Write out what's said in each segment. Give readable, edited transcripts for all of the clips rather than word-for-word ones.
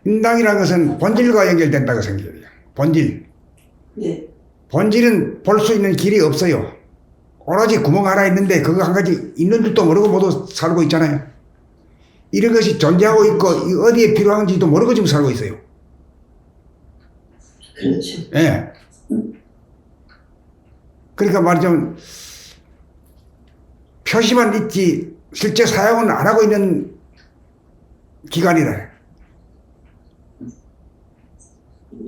인당이라는 것은 본질과 연결된다고 생각해요. 본질. 네. 본질은 볼 수 있는 길이 없어요. 오로지 구멍 하나 있는데 그거 한 가지 있는 줄도 모르고 모두 살고 있잖아요. 이런 것이 존재하고 있고 어디에 필요한지도 모르고 지금 살고 있어요. 그렇죠. 예. 그러니까 말하자면 표시만 있지 실제 사용은 안 하고 있는 기관이라.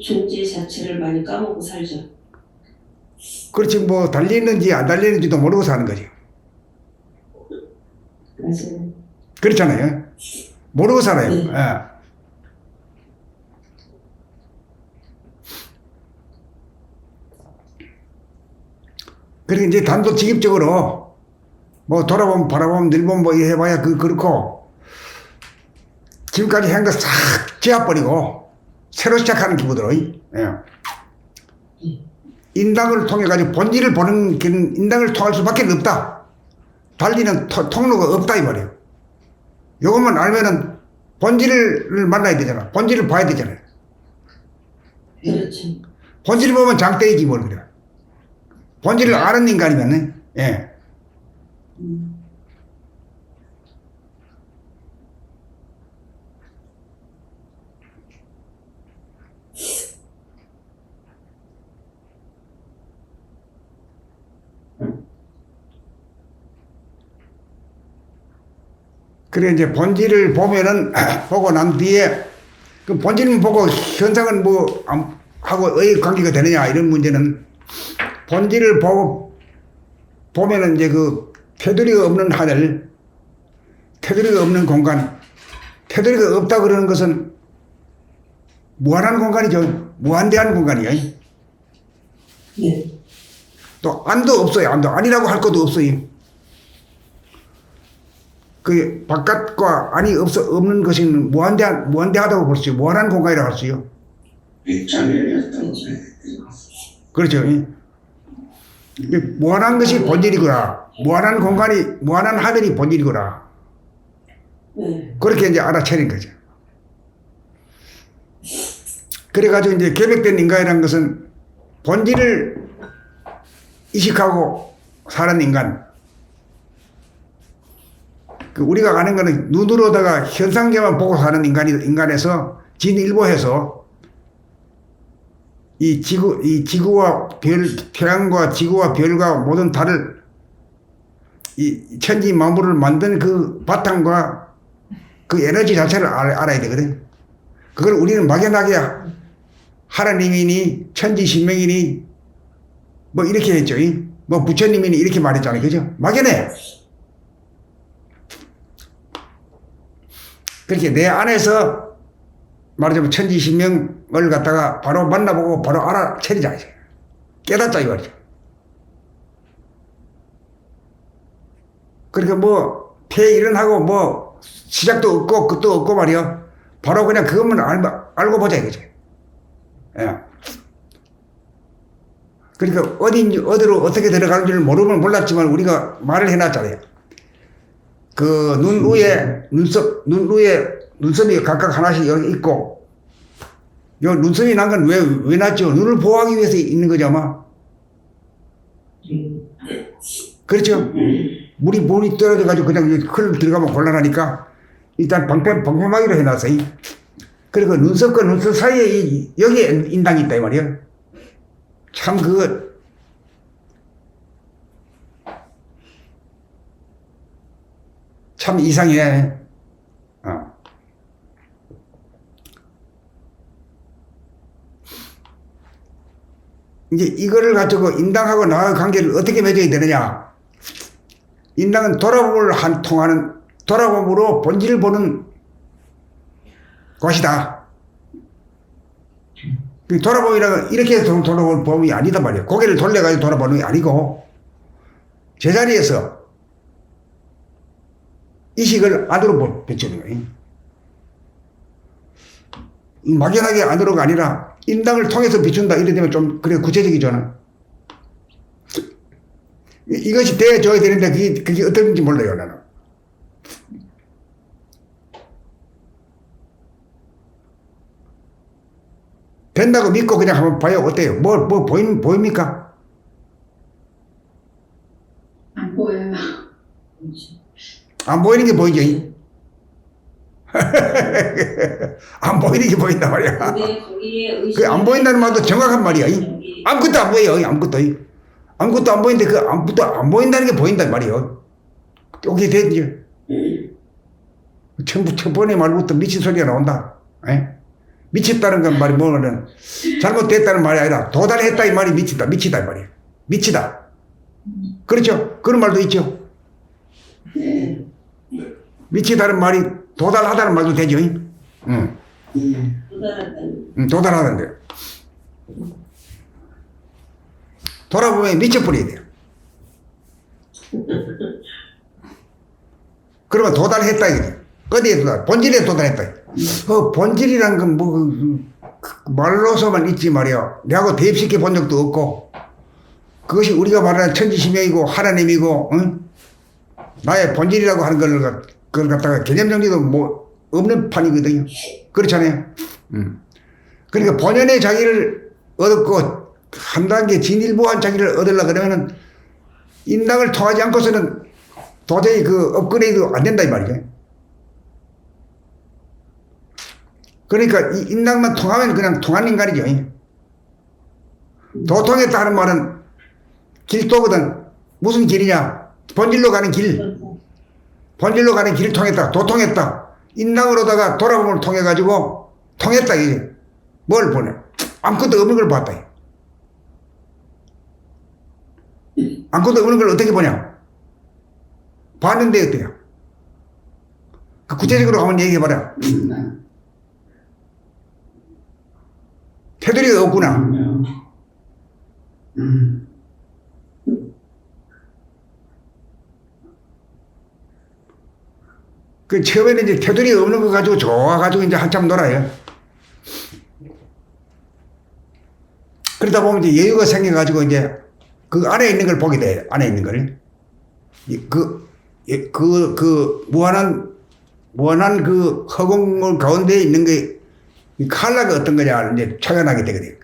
존재 자체를 많이 까먹고 살죠. 그렇지 뭐 달리는지 안 달리는지도 모르고 사는 거지. 맞아요. 그렇잖아요. 모르고 살아요. 네. 예. 그러니까 이제 단도직입적으로 뭐 돌아보면 바라보면 늘보면 뭐 해봐야 그렇고 지금까지 한 거 싹 지워버리고 새로 시작하는 기분으로. 예. 인당을 통해 가지고 본질을 보는 길은 인당을 통할 수밖에 없다. 달리는 통로가 없다 이 말이에요. 요것만 알면은 본질을 만나야 되잖아. 본질을 봐야 되잖아요. 그렇죠. 본질을 보면 장땡이지 뭘 그래. 본질을 아는 인간이면 예. 그래 이제 본질을 보면은 보고 난 뒤에 그 본질만 보고 현상은 뭐 하고 의 관계가 되느냐 이런 문제는 본질을 보고 보면은 이제 그 테두리가 없는 하늘, 테두리가 없는 공간, 테두리가 없다 그러는 것은 무한한 공간이죠. 무한대한 공간이에요. 네. 또 안도 없어요. 안도 아니라고 할 것도 없어요. 그 바깥과 안이 없는 것은 무한대하다고 볼 수 있어요. 무한한 공간이라고 할 수 있어요. 그렇죠. 무한한 것이 본질이구나. 무한한 공간이, 무한한 하늘이 본질이구나. 네. 그렇게 이제 알아차린 거죠. 그래가지고 이제 계획된 인간이라는 것은 본질을 이식하고 사는 인간. 그 우리가 아는 거는 눈으로다가 현상계만 보고 사는 인간에서 진일보해서 이 지구와 태양과 지구와 별과 모든 달을 이 천지 만물을 만든 그 바탕과 그 에너지 자체를 알아야 되거든. 그걸 우리는 막연하게 하나님이니 천지신명이니 뭐 이렇게 했죠. 뭐 부처님이니 이렇게 말했잖아요. 그죠? 막연해. 그렇게 내 안에서 말하자면 천지신명을 갖다가 바로 만나보고 바로 알아차리자. 깨닫자 이 말이죠. 그러니까 뭐 폐일은하고 뭐 시작도 없고 끝도 없고 말이야. 바로 그냥 그것만 알고 보자 이거지. 예. 그러니까 어디로 어떻게 들어가는지를 모르면 몰랐지만 우리가 말을 해놨잖아요. 그 눈 위에 눈썹이 각각 하나씩 여기 있고, 요 눈썹이 난 건 왜 났죠? 눈을 보호하기 위해서 있는 거죠, 아마. 그렇죠? 물이 떨어져가지고 그냥 흘러 들어가면 곤란하니까 일단 방패막이로 해놨어요. 그리고 눈썹과 눈썹 사이에 여기에 인당이 있다, 이 말이에요. 참 참 이상해. 이제 이거를 가지고 인당하고 나의 관계를 어떻게 맺어야 되느냐. 인당은 돌아봄으로 본질을 보는 것이다. 돌아봄이라는 이렇게 해서 돌아보는 봄이 아니다 말이에요. 고개를 돌려가지고 돌아보는 게 아니고 제자리에서 이식을 안으로 비추는 거예요. 막연하게 안으로가 아니라 인당을 통해서 비춘다 이러면 좀 그래 구체적이잖아. 이것이 되어줘야 되는데 그게 어떤지 몰라요 나는. 된다고 믿고 그냥 한번 봐요. 어때요? 보입니까? 안 보여요. 안 보이는 게 보이죠? 안 보이는 게 보인단 말이야. 근데 거기에 그 안 보인다는 말도 정확한 말이야. 아무것도 안 보여요. 아무것도 안 보이는데 그 아무것도 안 보인다는 게 보인단 말이에요. 오케이, 됐지? 첫 번째 말부터 미친 소리가 나온다. 에? 미쳤다는 건 말이 뭐냐면 잘못됐다는 말이 아니라 도달했다 이 말이 미치다 이 말이에요. 미치다. 그렇죠? 그런 말도 있죠. 네. 미치다는 말이 도달하다는 말도 되죠. 응. 도달한다는. 도달하는데. 돌아보면 미쳐버려야 돼요. 그러면 도달했다 이거죠. 어디에 도달? 본질에 도달했다. 본질이란 건 뭐, 말로서만 있지 말이야. 내하고 대입시켜 본 적도 없고, 그것이 우리가 말하는 천지심명이고, 하나님이고, 응? 나의 본질이라고 하는 그걸 갖다가 개념 정리도 뭐, 없는 판이거든요. 그렇잖아요. 그러니까 본연의 자기를 얻었고, 한 단계 진일보한 자기를 얻으려고 그러면은, 인당을 통하지 않고서는 도저히 그 업그레이드 안 된다 이 말이죠. 그러니까 이 인당만 통하면 그냥 통한 인간이죠. 도통했다 하는 말은 길도거든. 무슨 길이냐? 본질로 가는 길. 본질로 가는 길을 통했다. 도통했다. 인당으로다가 돌아봄을 통해 가지고 통했다 이게. 뭘 보내? 아무것도 없는 걸 봤다. 아무것도 없는 걸 어떻게 보냐? 봤는데 어때요? 그 구체적으로 한번 얘기해봐라. 테두리가 없구나. 그 처음에는 이제 테두리가 없는 거 가지고 좋아가지고 이제 한참 놀아요. 그러다 보면 이제 여유가 생겨가지고 이제 그 안에 있는 걸 보게 돼. 안에 있는 걸. 무한한 그 허공물 가운데 있는 게, 이 칼라가 어떤 거냐, 이제 착안하게 되거든요.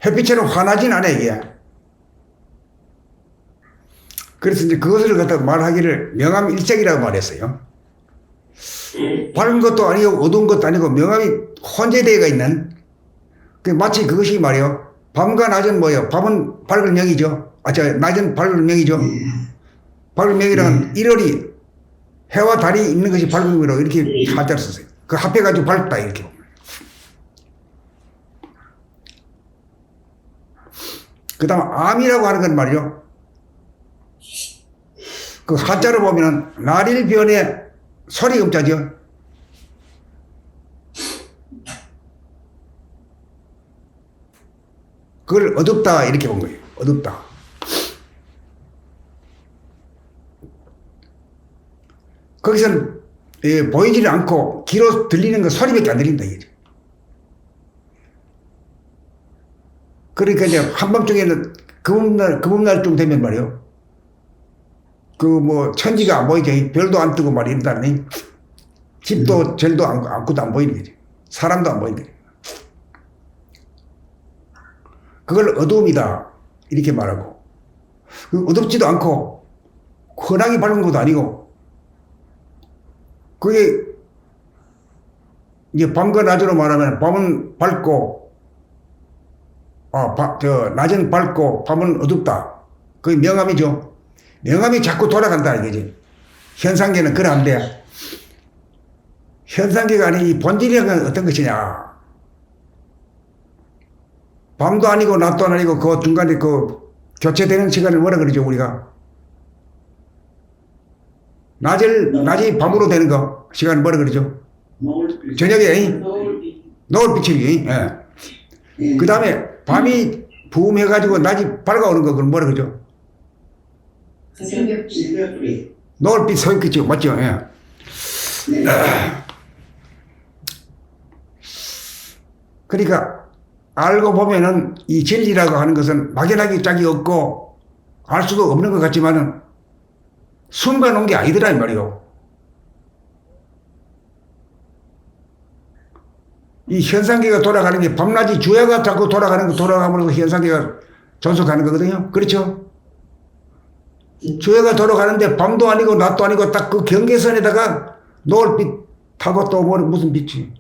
햇빛처럼 환하진 않아, 이게. 그래서 이제 그것을 갖다가 말하기를 명암일색이라고 말했어요. 밝은 것도 아니고 어두운 것도 아니고 명암이 혼재되어 있는, 마치 그것이 말이요. 밤과 낮은 뭐예요? 밤은 밝은 명이죠. 낮은 밝은 명이죠. 밝은 명이란 일월이 해와 달이 있는 것이 밝은 명이라고 이렇게 한자를 썼어요. 그 합해가지고 밝다 이렇게 보면. 그 다음 암이라고 하는 건 말이죠. 그 한자로 보면 날일변에 소리음자죠. 그걸 어둡다 이렇게 본 거예요. 어둡다. 거기서는 보이지를 않고 귀로 들리는 건 소리밖에 안 들린다 이거죠. 그러니까 이제 한밤중에는 금음날쯤 되면 말이요. 그 뭐 천지가 안 보이죠. 별도 안 뜨고 말이 이런다니. 집도 절도 아무것도 안 보이는 거지. 사람도 안 보이는 거지. 그걸 어두움이다 이렇게 말하고, 어둡지도 않고 환하게 밝은 것도 아니고, 그게 이제 밤과 낮으로 말하면 밤은 밝고 낮은 밝고 밤은 어둡다. 그게 명암이죠. 명암이 자꾸 돌아간다 이거지. 현상계는 그러한데, 현상계가 아닌 이 본질이란 건 어떤 것이냐. 밤도 아니고 낮도 아니고 그 중간에 그 교체되는 시간을 뭐라 그러죠 우리가? 낮이 밤으로 되는 거 시간을 뭐라 그러죠? 저녁에 노을빛이. 예. 그 다음에 밤이 부음해가지고 낮이 밝아오는 거 그건 뭐라 그러죠? 새벽빛. 노을빛 서울빛이죠. 맞죠? 예. 그러니까 알고 보면은 이 진리라고 하는 것은 막연하게 짝이 없고 알 수도 없는 것 같지만은 순간 온 게 아니더라 이 말이요. 이 현상계가 돌아가는 게 밤낮이 주야가 자꾸 돌아가면서 현상계가 존속하는 거거든요. 그렇죠? 주야가 돌아가는데 밤도 아니고 낮도 아니고 딱 그 경계선에다가 노을빛 타고 또 뭐 무슨 빛이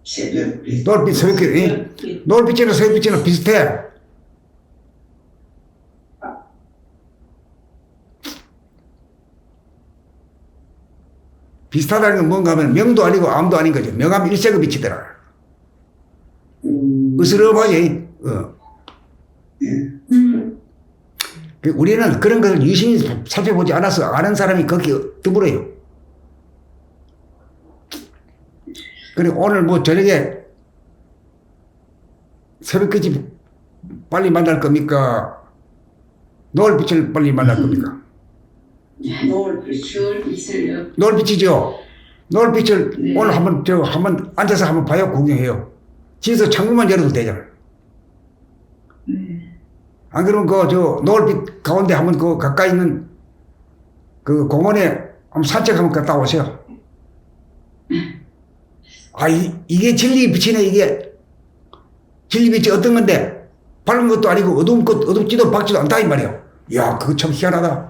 새벽빛. 노을빛 새벽빛 노을빛이나 새벽빛이나 비슷해. 비슷하다는 건 뭔가 하면 명도 아니고 암도 아닌 거죠. 명암 일색의 빛이더라. 으스러워지. 우리는 그런 것을 유심히 살펴보지 않아서 아는 사람이 거기 드물어요. 그리고 오늘 뭐 저녁에 새벽까지 빨리 만날 겁니까? 노을빛을 빨리 만날 겁니까? 노을빛을요. 노을빛이죠. 노을빛을 네. 오늘 한번 앉아서 한번 봐요. 구경해요. 집에서 창문만 열어도 되잖아요. 네. 안 그러면 노을빛 가운데 한번 가까이 있는 그 공원에 한번 산책 한번 갔다 오세요. 이게 진리 빛이네, 이게. 진리 빛이 어떤 건데, 밝은 것도 아니고 어둡지도 밝지도 않다, 이 말이에요. 이야, 그거 참 희한하다.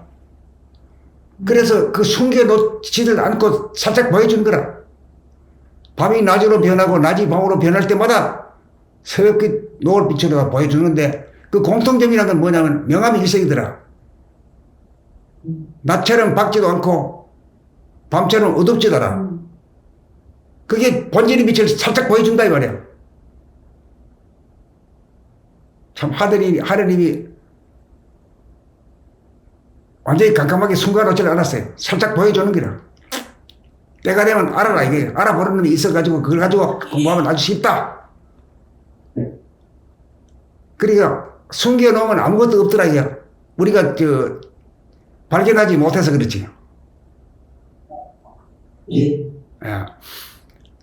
그래서 그 숨겨놓지를 않고 살짝 보여준 거라. 밤이 낮으로 변하고 낮이 밤으로 변할 때마다 새벽빛 노을빛으로 보여주는데 그 공통점이라는 건 뭐냐면 명암이 일색이더라. 낮처럼 밝지도 않고 밤처럼 어둡지도 않아. 그게 본질의 빛을 살짝 보여준다 이 말이야. 참 하느님이 완전히 깜깜하게 숨가놓지를 않았어요. 살짝 보여주는 거라. 때가 되면 알아라 이게. 알아보는 놈이 있어가지고 그걸 가지고 공부하면 아주 쉽다. 그러니까 숨겨놓으면 아무것도 없더라 이게. 우리가 발견하지 못해서 그렇지. 예. 예.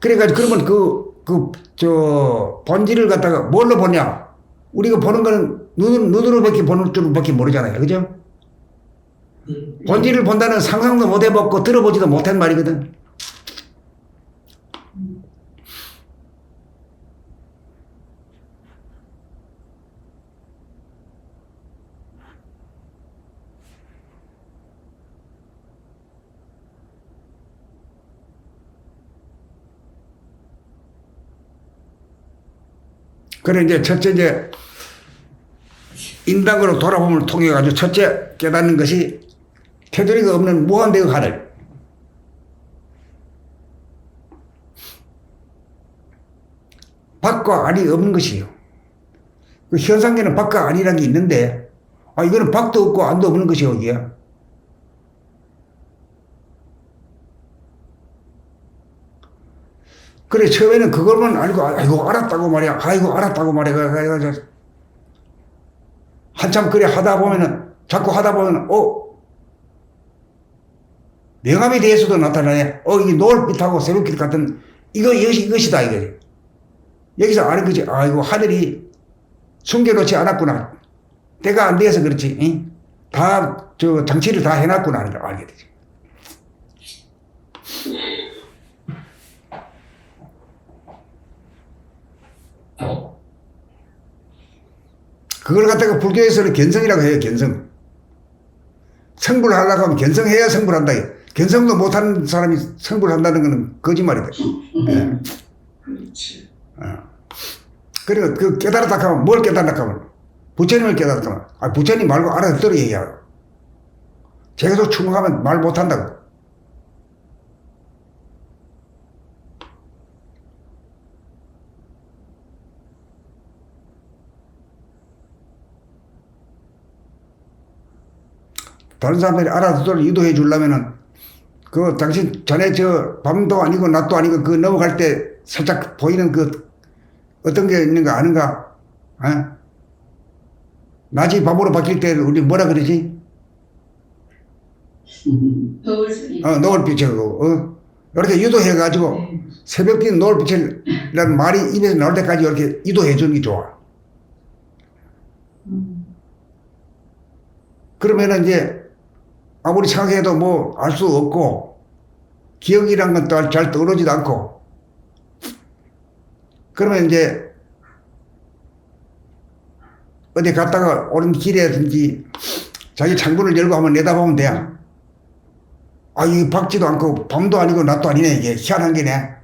그래가지고 그러면 본질을 갖다가 뭘로 보냐? 우리가 보는 거는 눈으로밖에 보는 줄밖에 모르잖아요. 그죠? 본질을 본다는 상상도 못 해봤고 들어보지도 못한 말이거든. 그래 이제 첫째 인당으로 돌아봄을 통해 가지고 첫째 깨닫는 것이 테두리가 없는 무한대의 하늘. 밖과 안이 없는 것이에요. 그 현상계는 밖과 안이라는 게 있는데 이거는 밖도 없고 안도 없는 것이요 이게. 그래 처음에는 그걸만 알고 알았다고 말이야. 알았다고 말이야. 한참 그래 자꾸 하다 보면은 명암에 대해서도 나타나네. 이게 노을빛하고 새벽빛 같은 이것이다 이거지. 여기서 아는 거지. 하늘이 숨겨놓지 않았구나. 때가 안 돼서 그렇지. 응? 다 장치를 다 해놨구나 하는 걸 알게 되지. 그걸 갖다가 불교에서는 견성이라고 해요. 견성. 성불을 하려고 하면 견성해야 성불한다. 견성도 못하는 사람이 성불한다는 것은 거짓말이다. 예. 그렇지. 그리고 그 깨달았다 하면 뭘 깨달았다 하면 부처님을 깨달았다 하면 부처님 말고 알아듣도록 얘기하고 제가도 충고하면 말 못한다고. 다른 사람들이 알아듣도록 유도해 주려면은 당신 전에 밤도 아니고 낮도 아니고 넘어갈 때 살짝 보이는 어떤 게 있는가 아는가? 낮이 밤으로 바뀔 때 우리 뭐라 그러지? 노을빛이고 이렇게 유도해 가지고 새벽빛 노을빛이라는 말이 입에서 나올 때까지 이렇게 유도해 주는 게 좋아. 그러면은 이제 아무리 생각해도 뭐 알 수 없고 기억이란 건 또 잘 떠오르지도 않고 그러면 이제 어디 갔다가 오는 길에든지 자기 창문을 열고 한번 내다보면 돼. 아, 이게 밝지도 않고 밤도 아니고 낮도 아니네. 이게 희한한 게네.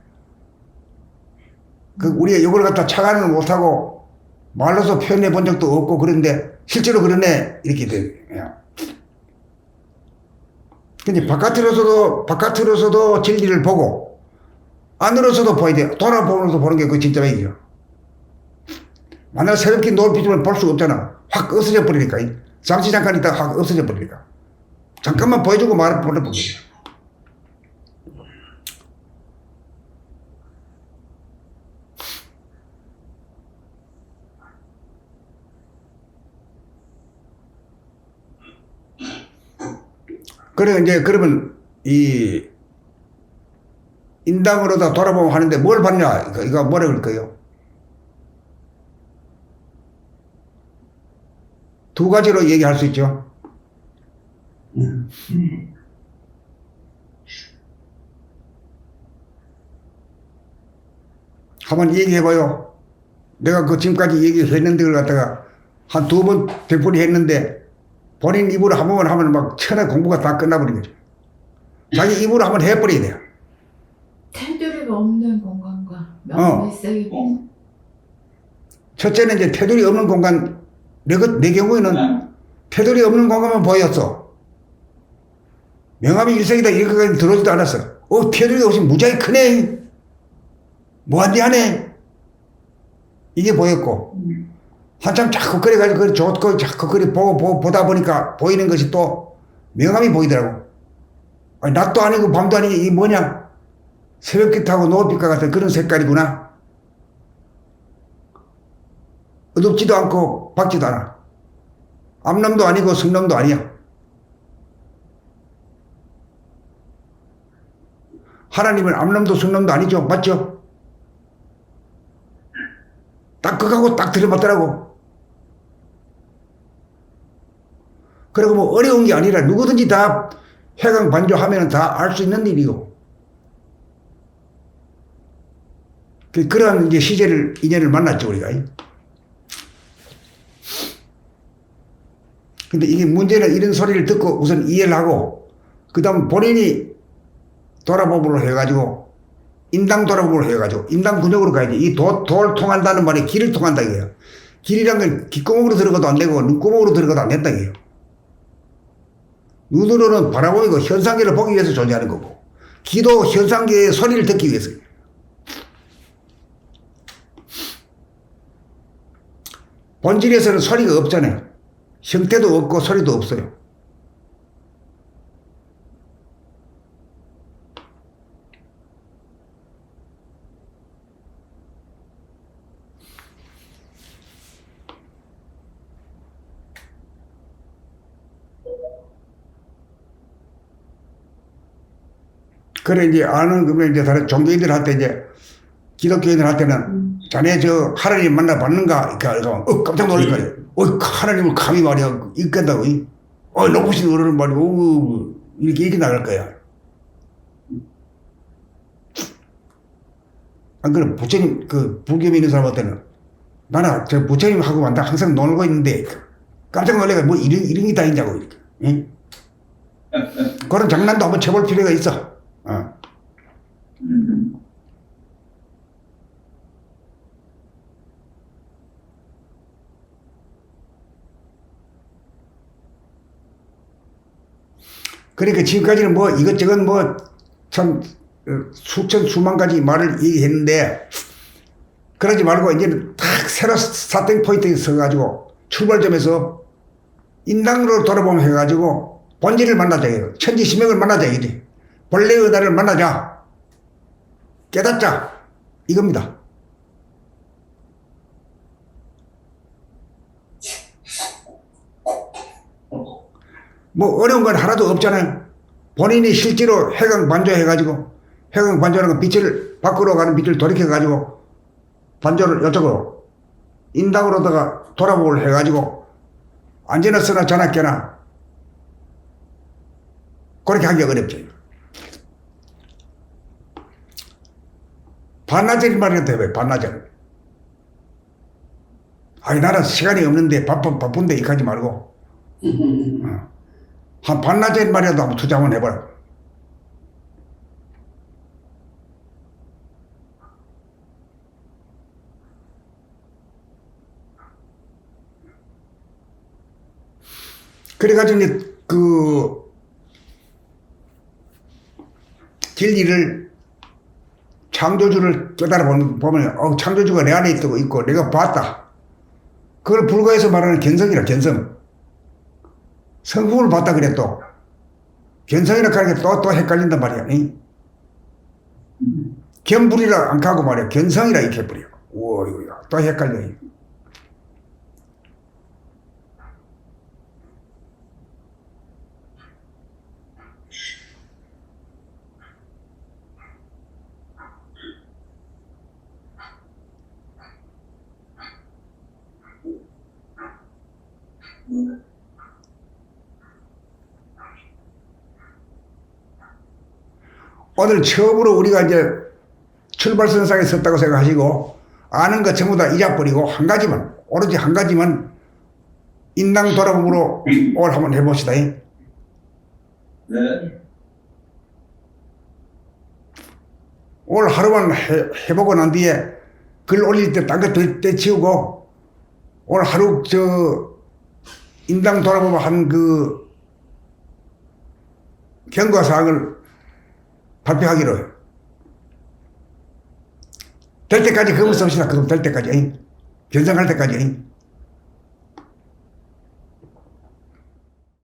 우리가 이걸 갖다 착안을 못하고 말로서 표현해 본 적도 없고 그런데 실제로 그러네. 이렇게 돼. 근데 바깥으로서도 진리를 보고 안으로서도 보여야 돼. 돌아보면서 보는 게 그 진짜 맥이죠. 만약 새롭게 노을 비추면 볼 수가 없잖아. 확 없어져 버리니까. 잠깐 있다가 확 없어져 버리니까. 잠깐만 보여주고 보내버려. 그래, 이제, 그러면, 인당으로 다 돌아보면 하는데 뭘 봤냐? 이거 뭐라 그럴까요? 두 가지로 얘기할 수 있죠. 한번 얘기해봐요. 내가 그 지금까지 얘기했는데 그걸 갖다가 한 두 번 되풀이 했는데 본인 입으로 한 번만 하면 막 천하 공부가 다 끝나버린 거죠. 자기 입으로 한번 해버려야 돼요. 테두리가 없는 공간과 명백색이 첫째는 이제 테두리 없는 공간, 내 경우에는 테두리 없는 공간만 보였어. 명암이 일색이다 이렇게까지 들어오지도 않았어. 테두리가 없이 무지하게 크네. 무한대하네. 이게 보였고 한참 자꾸 그래가지고 좋고 자꾸 그래 보다 보니까 보이는 것이 또 명암이 보이더라고. 아니, 낮도 아니고 밤도 아니고 이게 뭐냐? 새벽빛 하고 노을빛과 같은 그런 색깔이구나. 어둡지도 않고 밝지도 않아. 암남도 아니고 성남도 아니야. 하나님은 암남도 성남도 아니죠. 맞죠? 딱 그거하고 딱 들어맞더라고. 그리고 뭐 어려운 게 아니라 누구든지 다 회광반조하면 다 알 수 있는 일이고. 그러한 이제 인연을 만났죠, 우리가. 근데 이게 문제는 이런 소리를 듣고 우선 이해를 하고, 그 다음 본인이 돌아보므로 해가지고, 인당 돌아보므로 해가지고, 인당 근육으로 가야지. 이 돌 통한다는 말이 길을 통한다, 이거예요. 길이란 건 귓구멍으로 들어가도 안 되고, 눈구멍으로 들어가도 안 된다, 이거예요. 눈으로는 바라보이고 현상계를 보기 위해서 존재하는 거고, 귀도 현상계의 소리를 듣기 위해서. 본질에서는 소리가 없잖아요. 형태도 없고 소리도 없어요. 그래, 이제 그러면 이제 다른 종교인들한테 이제 기독교인들한테는 자네 저 하나님 만나봤는가? 그러니까 깜짝 놀랄 거예요. 하나님을 감히 말이야 있겠다고. 높으신 어른을 말이야. 이렇게 나갈 거야. 안 그래, 부처님, 불교에 있는 사람한테는 나는 저 부처님하고 항상 놀고 있는데 깜짝 놀래가 뭐 이런 게 다 있냐고. 이렇게. 응? 그런 장난도 한번 쳐볼 필요가 있어. 그러니까 지금까지는 뭐 이것저것 뭐 참 수천 수만 가지 말을 얘기했는데 그러지 말고 이제는 딱 새로 스타팅 포인트에 서가지고 출발점에서 인당으로 돌아보면 해가지고 본질을 만나자 해요. 천지심맥을 만나자 이게 본래의 나를 만나자 깨닫자 이겁니다. 뭐 어려운 건 하나도 없잖아요. 본인이 실제로 회광반조해가지고 회광반조라는 건 빛을 밖으로 가는 빛을 돌이켜가지고 반조를 이쪽으로 인당으로다가 돌아보를 해가지고 안전하 쓰나 전학계나 그렇게 하기 어렵죠. 반나절이 말이야 돼. 반나절. 아니 나는 시간이 없는데 바쁜데 이까지 말고 한 반나절 말이라도 한번 투자 한번 해봐라. 그래가지고 이제 그 진리를 창조주를 깨달아 보면 창조주가 내 안에 있고 내가 봤다. 그걸 불과해서 말하는 견성이라 견성. 성품을 봤다 그래 또. 견성이라 하는 게 또 헷갈린단 말이야. 응? 견불이라 안 하고 말이야. 견성이라 이렇게 해버려. 우와 이거 또 헷갈려. 오늘 처음으로 우리가 이제 출발선상에 섰다고 생각하시고 아는 것 전부 다 잊어버리고 한 가지만 오로지 한 가지만 인당 돌아봄으로 오늘 한번 해봅시다. 네. 오늘 하루만 해보고 난 뒤에 글 올릴 때 딴 거 떼치우고 오늘 하루 인당 돌아보면 한 그 경과사항을 발표하기로 해요. 될 때까지 그거 씁시다. 그거 될 때까지. 견성할 때까지.